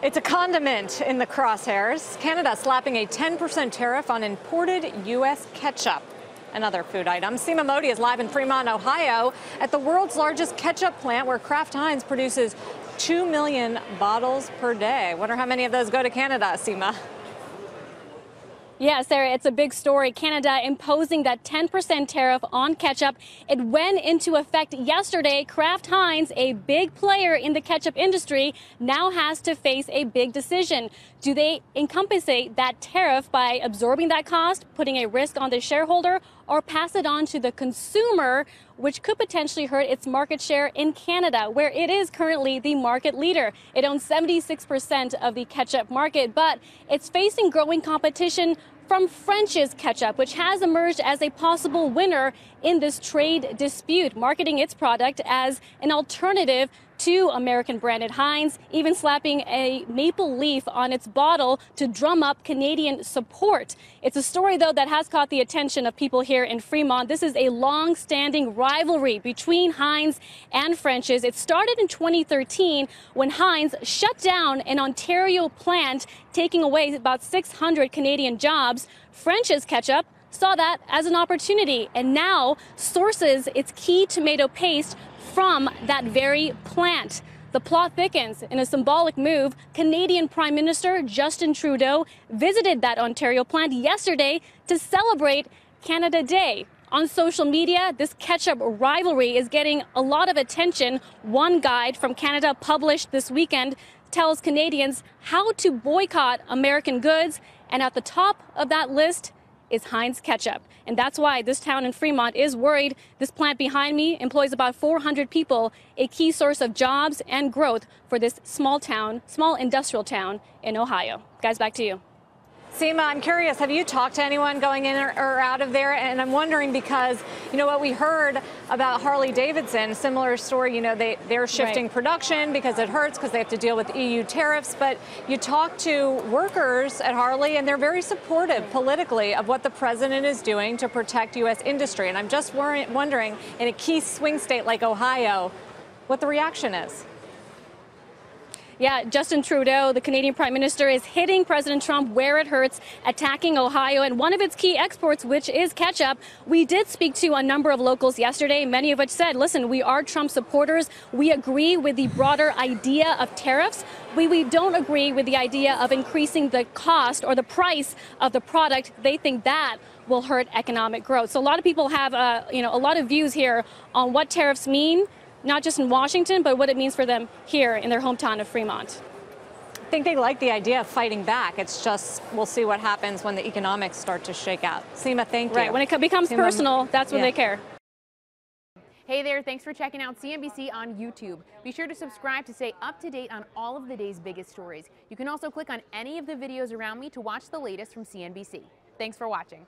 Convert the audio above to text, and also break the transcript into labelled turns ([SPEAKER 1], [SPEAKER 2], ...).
[SPEAKER 1] It's a condiment in the crosshairs. Canada slapping a 10% tariff on imported U.S. ketchup and other food items. Seema Mody is live in Fremont, Ohio, at the world's largest ketchup plant where Kraft Heinz produces 2 million bottles per day. Wonder how many of those go to Canada, Seema.
[SPEAKER 2] Yeah, Sarah, it's a big story. Canada imposing that 10% tariff on ketchup. It went into effect yesterday. Kraft Heinz, a big player in the ketchup industry, now has to face a big decision. Do they encompassate that tariff by absorbing that cost, putting a risk on the shareholder, or pass it on to the consumer, which could potentially hurt its market share in Canada, where it is currently the market leader? It owns 76% of the ketchup market, but it's facing growing competition from French's ketchup, which has emerged as a possible winner in this trade dispute, marketing its product as an alternative to American branded Heinz, even slapping a maple leaf on its bottle to drum up Canadian support. It's a story, though, that has caught the attention of people here in Fremont. This is a long-standing rivalry between Heinz and French's. It started in 2013 when Heinz shut down an Ontario plant, taking away about 600 Canadian jobs. French's ketchup saw that as an opportunity and now sources its key tomato paste from that very plant. The plot thickens. In a symbolic move, Canadian Prime Minister Justin Trudeau visited that Ontario plant yesterday to celebrate Canada Day. On social media, this ketchup rivalry is getting a lot of attention. One guide from Canada published this weekend tells Canadians how to boycott American goods, and at the top of that list is Heinz ketchup. And that's why this town in Fremont is worried. This plant behind me employs about 400 people, a key source of jobs and growth for this small industrial town in Ohio. Guys, back to you.
[SPEAKER 1] Seema, I'm curious, have you talked to anyone going in or out of there? And I'm wondering because, you know, what we heard about Harley-Davidson, similar story, you know, they're shifting production because it hurts because they have to deal with EU tariffs. But you talk to workers at Harley and they're very supportive politically of what the president is doing to protect U.S. industry. And I'm just wondering, in a key swing state like Ohio, what the reaction is.
[SPEAKER 2] Yeah, Justin Trudeau, the Canadian Prime Minister, is hitting President Trump where it hurts, attacking Ohio and one of its key exports, which is ketchup. We did speak to a number of locals yesterday, many of which said, listen, we are Trump supporters. We agree with the broader idea of tariffs. We don't agree with the idea of increasing the cost or the price of the product. They think that will hurt economic growth. So a lot of people have, a lot of views here on what tariffs mean, not just in Washington, but what it means for them here in their hometown of Fremont.
[SPEAKER 1] I think they like the idea of fighting back. It's just, we'll see what happens when the economics start to shake out. Seema, thank you.
[SPEAKER 2] Right, when it becomes personal, that's when they care.
[SPEAKER 3] Hey there, thanks for checking out CNBC on YouTube. Be sure to subscribe to stay up to date on all of the day's biggest stories. You can also click on any of the videos around me to watch the latest from CNBC. Thanks for watching.